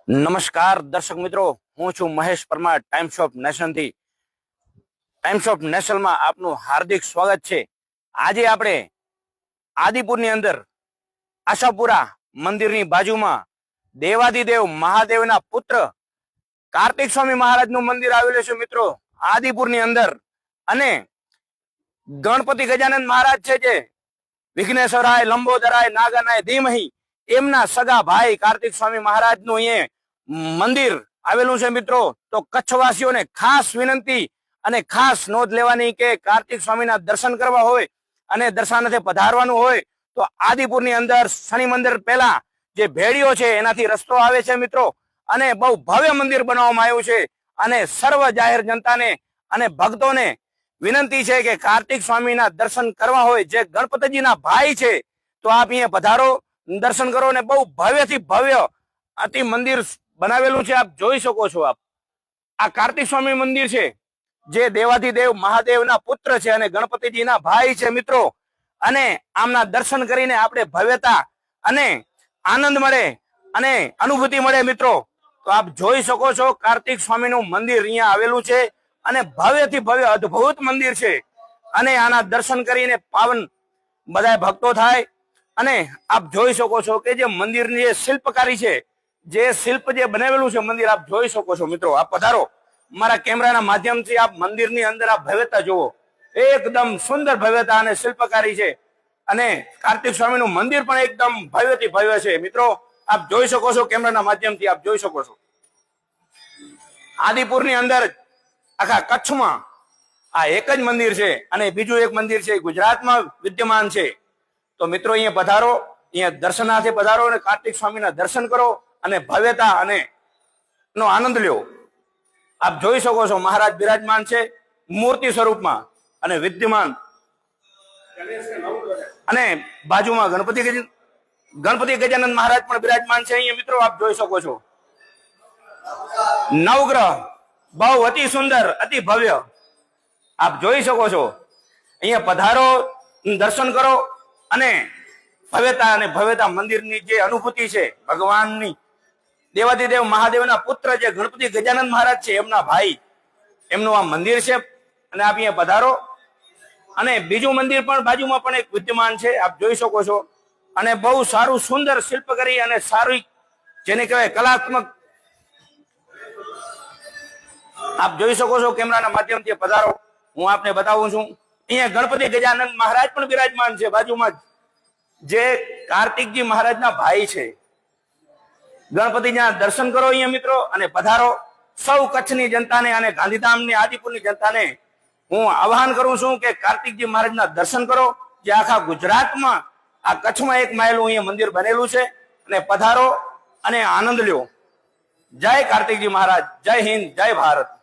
નમસ્કાર દર્શક મિત્રો, હું છું Mahesh Parmar times of nation થી. ટાઈમ્સ ઓફ નેશનમાં આપનું હાર્દિક સ્વાગત છે. આજે આપણે આદિપુરની અંદર આશાપુરા મંદિરની બાજુમાં દેવાધિદેવ મહાદેવના પુત્ર કાર્તિક સ્વામી મહારાજનું મંદિર આવેલું છે મિત્રો, આદિપુરની અંદર. અને ગણપતિ ગજાનંદ મહારાજ છે જે વિઘ્નેશ્વરાય લંબોદરાય નાગનાય ધીમહી એમના સગા ભાઈ કાર્તિક સ્વામી મહારાજનું અહીંયા મંદિર આવેલું છે મિત્રો. તો કચ્છવાસીઓને ખાસ વિનંતી અને ખાસ નોંધ લેવાની કે કાર્તિક સ્વામીના દર્શન કરવા હોય અને દર્શનાર્થે પધારવાનું હોય તો આદિપુરની અંદર શનિ મંદિર પહેલા જે ભેડીઓ છે એનાથી રસ્તો આવે છે મિત્રો. અને બહુ ભવ્ય મંદિર બનાવવામાં આવ્યું છે. અને સર્વ જાહેર જનતાને અને ભક્તોને વિનંતી છે કે કાર્તિક સ્વામીના દર્શન કરવા હોય, જે ગણપતિજીના ભાઈ છે, તો આપ અહીંયા પધારો, દર્શન કરો. ને બહુ ભવ્યથી ભવ્ય અતિ મંદિર બનાવેલું છે. આપ જોઈ શકો છો. આ કાર્તિક સ્વામી મંદિર છે જે દેવાધિદેવ મહાદેવના પુત્ર છે અને ગણપતિજીના ભાઈ છે મિત્રો. અને આમના દર્શન કરીને આપણે ભવ્યતા અને આનંદ મળે અને અનુભૂતિ મળે મિત્રો. તો આપ જોઈ શકો છો કાર્તિક સ્વામીનું મંદિર અહીંયા આવેલું છે અને ભવ્યથી ભવ્ય અદ્ભુત મંદિર છે. અને આના દર્શન કરીને પાવન બધા ભક્તો થાય. અને આપ જોઈ શકો છો કે જે મંદિરની જે શિલ્પકારી છે, જે શિલ્પ જે બનાવેલું છે મંદિર, આપ જોઈ શકો છો મિત્રો. આપ પધારો, મારા કેમેરાના માધ્યમથી આપ મંદિરની અંદર આપ ભવ્યતા જુઓ. એકદમ સુંદર ભવ્યતા અને શિલ્પકારી છે. અને કાર્તિક સ્વામીનું મંદિર પણ એકદમ ભવ્યથી ભવ્ય છે મિત્રો. આપ જોઈ શકો છો, કેમેરાના માધ્યમથી આપ જોઈ શકો છો. આદિપુરની અંદર આખા કચ્છમાં આ એક જ મંદિર છે અને બીજું એક મંદિર છે ગુજરાતમાં વિદ્યમાન છે. તો મિત્રો અહીંયા પધારો, અહીંયા દર્શનાર્થે પધારો અને કાર્તિક સ્વામીના દર્શન કરો અને ભવ્યતા અને નો આનંદ લ્યો. આપ જોઈ શકો છો મહારાજ બિરાજમાન છે મૂર્તિ સ્વરૂપમાં અને વિદ્યમાન. અને બાજુમાં ગણપતિ ગજાનંદ મહારાજ પણ બિરાજમાન છે અહીંયા મિત્રો. આપ જોઈ શકો છો નવગ્રહ બહુ અતિ સુંદર અતિ ભવ્ય. આપ જોઈ શકો છો. અહીંયા પધારો, દર્શન કરો અને ભવ્યતા મંદિરની જે અનુભૂતિ છે, ભગવાનની દેવાધિદેવ મહાદેવના પુત્ર જે ગણપતિ ગજાનંદ મહારાજ છે એમના ભાઈ, એમનું આ મંદિર છે. અને આપ અહીંયા પધારો. અને બીજું મંદિર પણ બાજુમાં પણ એક વિદ્યમાન છે, આપ જોઈ શકો છો. અને બહુ સારું સુંદર શિલ્પકારી અને સારી જેને કહેવાય કલાત્મક, આપ જોઈ શકો છો. કેમેરાના માધ્યમથી પધારો, હું આપને બતાવું છું. અહીંયા ગણપતિ ગજાનંદ મહારાજ પણ બિરાજમાન છે બાજુમાં, જે કાર્તિકજી મહારાજના ભાઈ છે. ગણપતિના દર્શન કરો અહીંયા મિત્રો અને પધારો. સૌ કચ્છની જનતાને અને ગાંધીધામની આદિપુરની જનતાને હું આહ્વાન કરું છું કે કાર્તિકજી મહારાજના દર્શન કરો, જે આખા ગુજરાતમાં આ કચ્છમાં એક માયલું અહીંયા મંદિર બનેલું છે. અને પધારો અને આનંદ લ્યો. જય કાર્તિકજી મહારાજ, જય હિન્દ, જય ભારત.